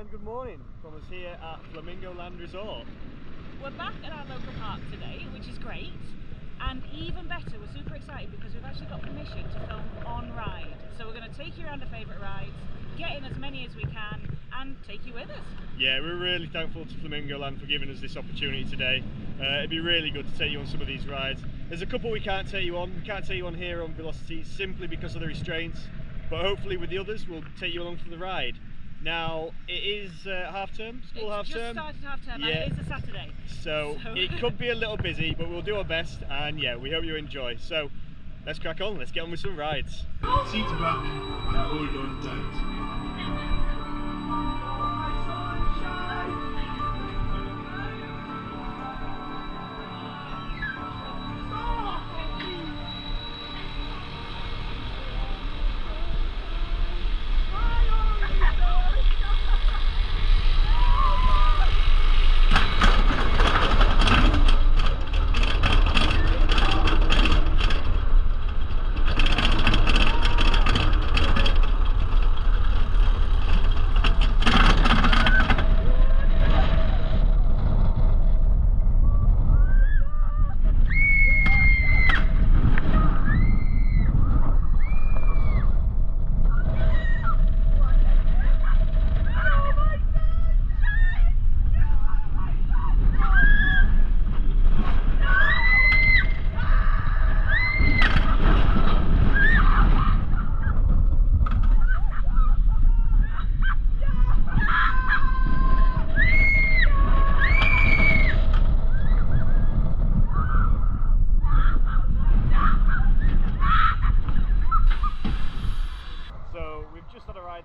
and good morning from us here at Flamingo Land Resort. We're back at our local park today, which is great, and even better, we're super excited because we've actually got permission to film on ride. So we're going to take you around our favourite rides, get in as many as we can, and take you with us. Yeah, we're really thankful to Flamingo Land for giving us this opportunity today. It'd be really good to take you on some of these rides. There's a couple we can't take you on. We can't take you on here on Velocity simply because of the restraints, but hopefully with the others we'll take you along for the ride. Now, it is half term, school half term. It's just started half term, yeah. And it is a Saturday. So it could be a little busy, but we'll do our best, and yeah, we hope you enjoy. So let's crack on, let's get on with some rides. Seat back and hold on tight.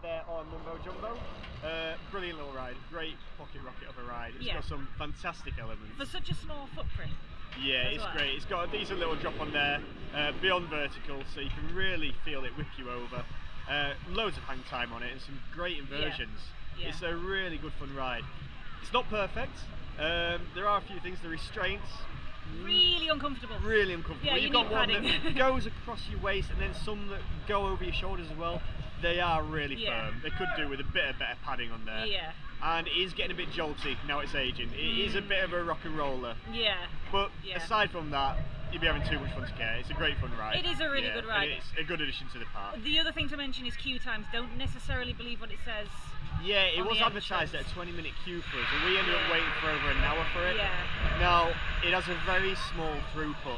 There on Mumbo Jumbo. Brilliant little ride, great pocket rocket of a ride. It's got some fantastic elements. For such a small footprint. Yeah, it's great. It's got a decent little drop on there, beyond vertical, so you can really feel it whip you over. Loads of hang time on it and some great inversions. Yeah. It's a really good fun ride. It's not perfect. There are a few things, the restraints. Really uncomfortable. Really uncomfortable. Yeah, You've got one that goes across your waist and then some that go over your shoulders as well. They are really firm. They could do with a bit of better padding on there. Yeah. And it is getting a bit jolty now it's aging. It is a bit of a rock and roller. Yeah. But aside from that, you'll be having too much fun to care. It's a great fun ride. It is a really good ride. It's a good addition to the park. The other thing to mention is queue times. Don't necessarily believe what it says. Yeah, it was advertised at a 20-minute queue for us, and we ended up waiting for over an hour for it. Yeah. Now, it has a very small throughput.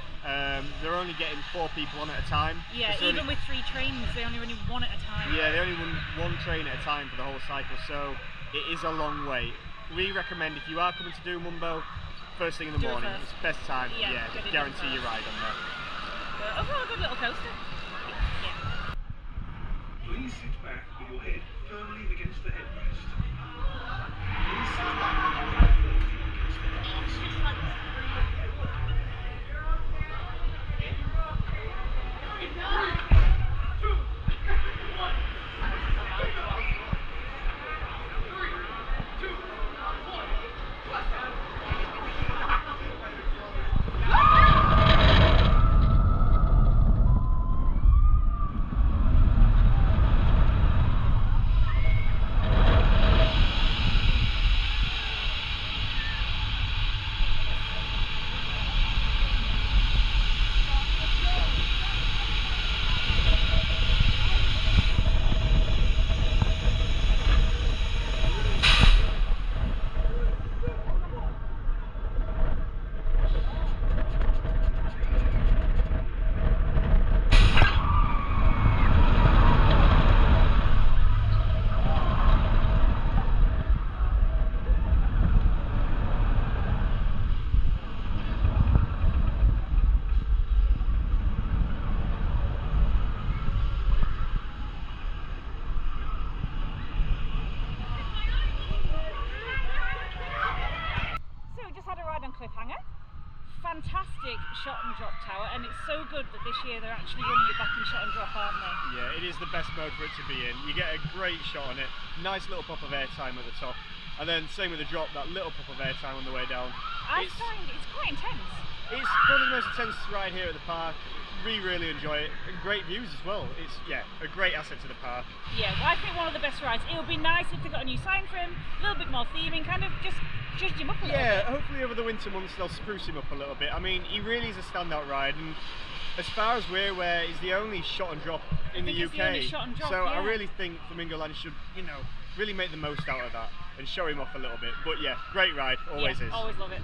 They're only getting 4 people on at a time. Yeah, even with 3 trains, they only run one at a time. Yeah, they only run 1 train at a time for the whole cycle, so it is a long wait. We recommend if you are coming to do Mumbo, first thing in the morning, it's the best time. Yeah, guarantee your ride on there. Overall, a good little coaster. Yeah. Please sit back with your head firmly against the headrest. Please sit back with your head firmly against the headrest. Cliffhanger. Fantastic shot and drop tower, and it's so good that this year they're actually running it back in shot and drop, aren't they? Yeah, it is the best mode for it to be in. You get a great shot on it, nice little pop of airtime at the top, and then same with the drop, that little pop of airtime on the way down. I find it's quite intense. It's probably the most intense ride here at the park. We really enjoy it, and great views as well. It's a great asset to the park. Yeah, well, I think one of the best rides. It would be nice if they got a new sign for him, a little bit more theming, kind of just judge him up a little bit. Yeah, hopefully over the winter months they'll spruce him up a little bit. I mean, he really is a standout ride, and as far as we're aware, he's the only shot and drop in the UK. The only shot and drop, so yeah. I really think Flamingo Land should, really make the most out of that and show him off a little bit. But yeah, great ride, always is. Always love it.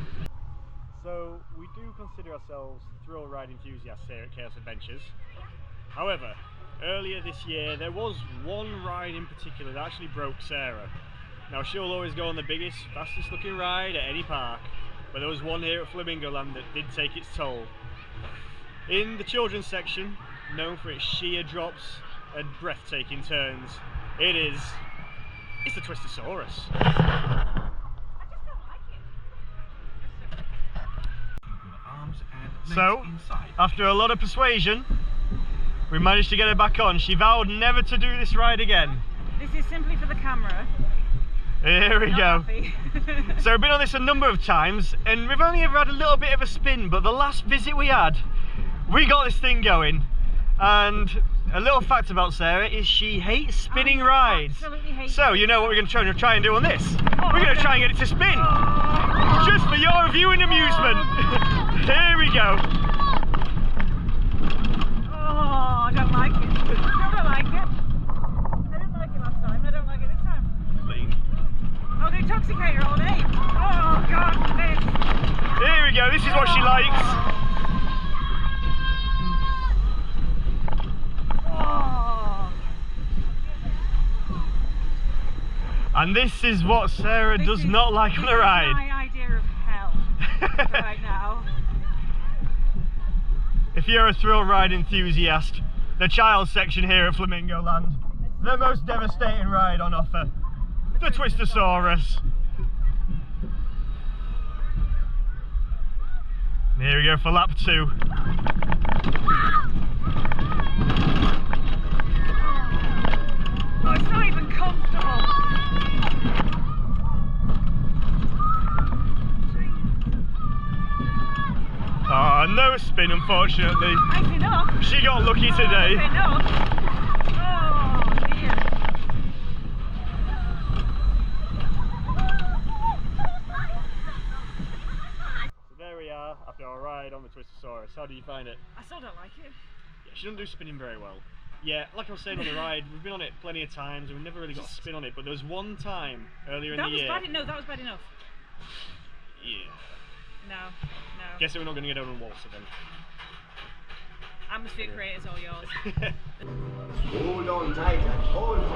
So we do consider ourselves thrill ride enthusiasts here at Chaos Adventures. However, earlier this year there was one ride in particular that actually broke Sarah. Now she'll always go on the biggest, fastest looking ride at any park, but there was one here at Flamingo Land that did take its toll. In the children's section, known for its sheer drops and breathtaking turns, it's the Twistosaurus. So, after a lot of persuasion, we managed to get her back on. She vowed never to do this ride again. This is simply for the camera. Here we go. Happy. So we've been on this a number of times, and we've only ever had a little bit of a spin, but the last visit we had, we got this thing going. And a little fact about Sarah is she hates spinning rides. Absolutely hates so you know what we're going to try and do on this? We're going to try and get it to spin. Just for your viewing amusement. Here we go. Oh, I don't like it. I don't like it. I didn't like it last time. I don't like it this time. Oh, the intoxicator all day. Oh, God, this. Here we go. This is what she likes. Oh. And this is what Sarah does not like on a ride. This is my idea of hell right now. If you're a thrill ride enthusiast, the child section here at Flamingo Land, the most devastating ride on offer, the Twistosaurus. Here we go for lap 2. Oh, it's not even comfortable. Ah, no spin unfortunately. That's enough. She got lucky today. That's enough. Oh dear. So there we are after our ride on the Twistosaurus. How do you find it? I still don't like it. Yeah, she doesn't do spinning very well. Yeah, like I was saying on the ride, we've been on it plenty of times and we've never really got a spin on it, but there was one time earlier in the year. No, that was bad enough. Yeah. No. Guessing we're not going to get on a waltzer then. Atmosphere creators all yours. Hold on tight, hold on.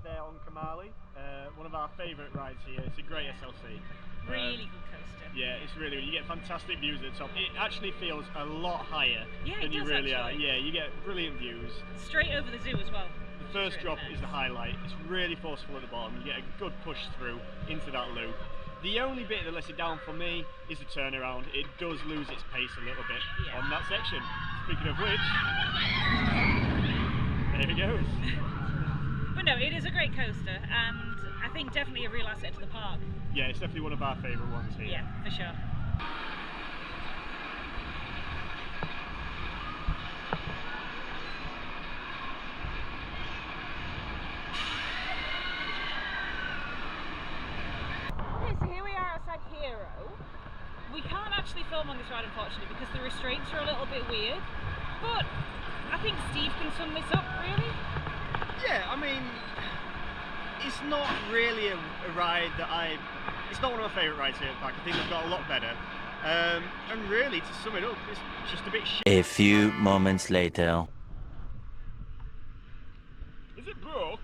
There on Kumali, one of our favourite rides here. It's a great SLC. Really good coaster. Yeah, it's really good. You get fantastic views at the top. It actually feels a lot higher than you does, really actually. are. Yeah, you get brilliant views. Straight over the zoo as well. The first drop is the highlight. It's really forceful at the bottom. You get a good push through into that loop. The only bit that lets it down for me is the turnaround. It does lose its pace a little bit on that section. Speaking of which, there it goes. But no, it is a great coaster, and I think definitely a real asset to the park. Yeah, it's definitely one of our favourite ones here. Yeah, for sure. Okay, so here we are outside Hero. We can't actually film on this ride, unfortunately, because the restraints are a little bit weird. But I think Steve can sum this up, really. Yeah, I mean, it's not really a ride that it's not one of my favourite rides here at the park. I think they've got a lot better. And really, to sum it up, it's just a bit shit. A few moments later. Is it broke?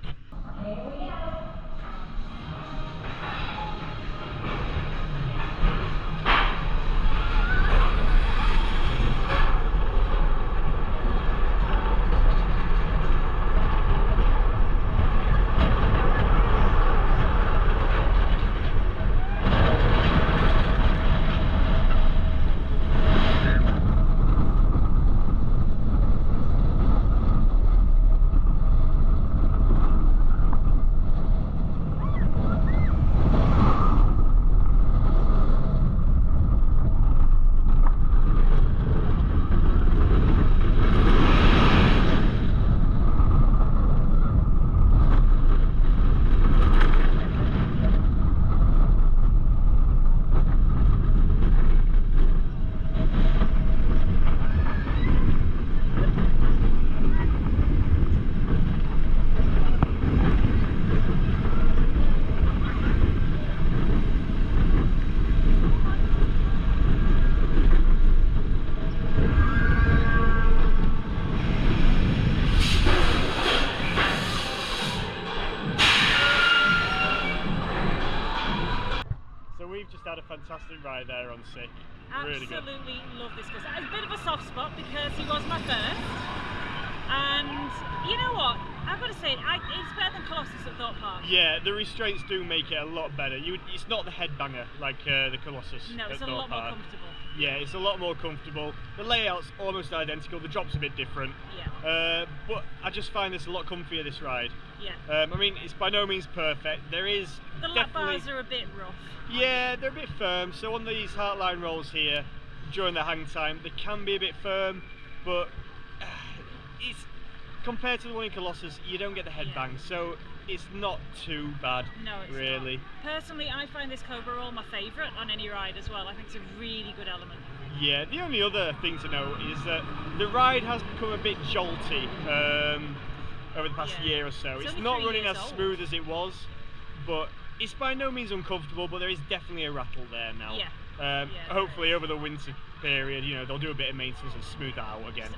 Just had a fantastic ride there on Sick. Really good. Absolutely love this coaster. It's a bit of a soft spot because he was my first, and you know what? I've got to say, it's better than Colossus at Thorpe Park. Yeah, the restraints do make it a lot better. It's not the headbanger like the Colossus. No, it's a lot more comfortable. Yeah, it's a lot more comfortable. The layout's almost identical. The drop's a bit different. Yeah. But I just find this a lot comfier, this ride. Yeah. I mean, it's by no means perfect. There is the lap bars are a bit rough. Yeah, they're a bit firm. So on these Heartline rolls here, during the hang time, they can be a bit firm, but it's compared to the one in Colossus, you don't get the headbang, so it's not too bad. No, it's really. Not. Personally, I find this Cobra Roll my favourite on any ride as well. I think it's a really good element. Yeah, the only other thing to note is that the ride has become a bit jolty over the past year or so. It's not running as smooth as it was, but it's by no means uncomfortable, but there is definitely a rattle there now. Yeah. Hopefully over the winter period, you know, they'll do a bit of maintenance and smooth that out again.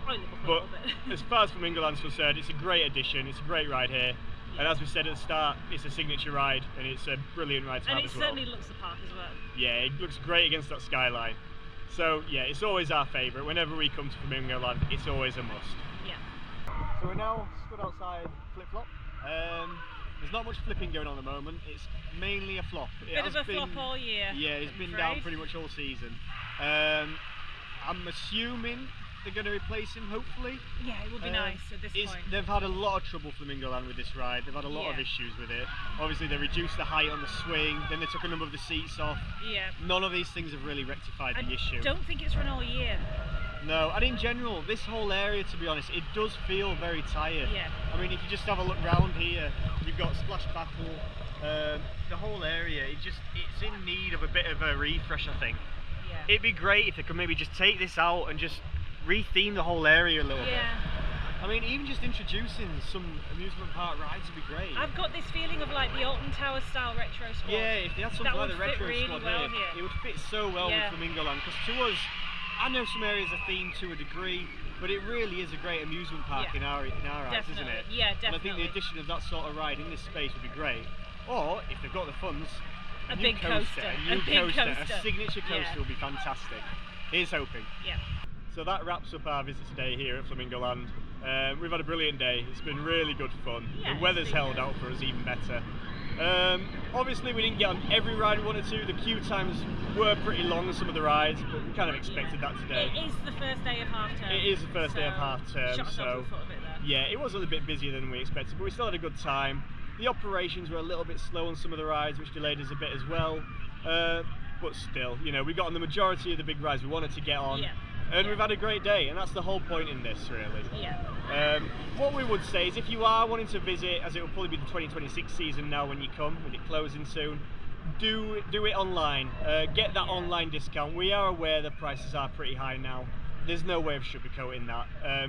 But as far as Flamingo Land's concerned, it's a great addition, it's a great ride here. Yeah. And as we said at the start, it's a signature ride and it's a brilliant ride to have as well. And it certainly looks the park as well. Yeah, it looks great against that skyline. So yeah, it's always our favourite. Whenever we come to Flamingo Land, it's always a must. Yeah. So we're now stood outside Flip Flop. There's not much flipping going on at the moment. It's mainly a flop. Bit of a flop all year. Yeah, it's been down pretty much all season. I'm assuming they're going to replace him, hopefully. Yeah, it would be nice at this point. They've had a lot of trouble, Flamingo Land, with this ride. They've had a lot of issues with it. Obviously, they reduced the height on the swing, then they took a number of the seats off. Yeah. None of these things have really rectified the issue. I don't think it's run all year. No, and in general, this whole area, to be honest, it does feel very tired. Yeah. I mean, if you just have a look round here, you've got Splash Battle, the whole area, it's in need of a bit of a refresh, I think. Yeah. It'd be great if they could maybe just take this out and just re-theme the whole area a little bit. I mean, even just introducing some amusement park rides would be great. I've got this feeling of like the Alton Tower style retro squad. Yeah, if they had something like the retro really squad well here, it would fit so well with Flamingo Land. Because to us, I know some areas are themed to a degree, but it really is a great amusement park in our eyes, isn't it? Yeah, definitely. And I think the addition of that sort of ride in this space would be great. Or, if they've got the funds, a big coaster. A signature coaster would be fantastic. Here's hoping. Yeah. So that wraps up our visit today here at Flamingo Land. We've had a brilliant day. It's been really good fun. Yeah, the weather's held out for us even better. Obviously we didn't get on every ride we wanted to. The queue times were pretty long on some of the rides, but we kind of expected that today. It is the first day of half term. It is the first day of half term, shot ourselves so in the foot a bit there. yeah, it was a little bit busier than we expected, but we still had a good time. The operations were a little bit slow on some of the rides, which delayed us a bit as well. But still, you know, we got on the majority of the big rides we wanted to get on, and we've had a great day, and that's the whole point in this, really. Yeah. What we would say is, if you are wanting to visit, as it will probably be the 2026 season now when you come, with it closing soon, do it online. Get that online discount. We are aware the prices are pretty high now. There's no way of sugarcoating that.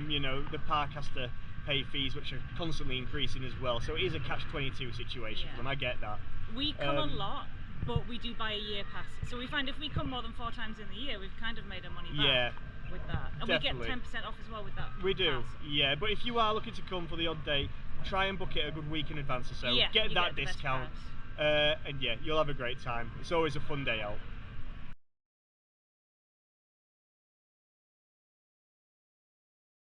You know, the park has to pay fees, which are constantly increasing as well. So it is a catch-22 situation for them. I get that. We come a lot, but we do buy a year pass. So we find if we come more than 4 times in the year, we've kind of made our money back with that. And definitely. we get 10% off as well with that. We do, pass. yeah. But if you are looking to come for the odd day, try and book it a good week in advance or so. Yeah, get you that get the best discount. price. And yeah, you'll have a great time. It's always a fun day out.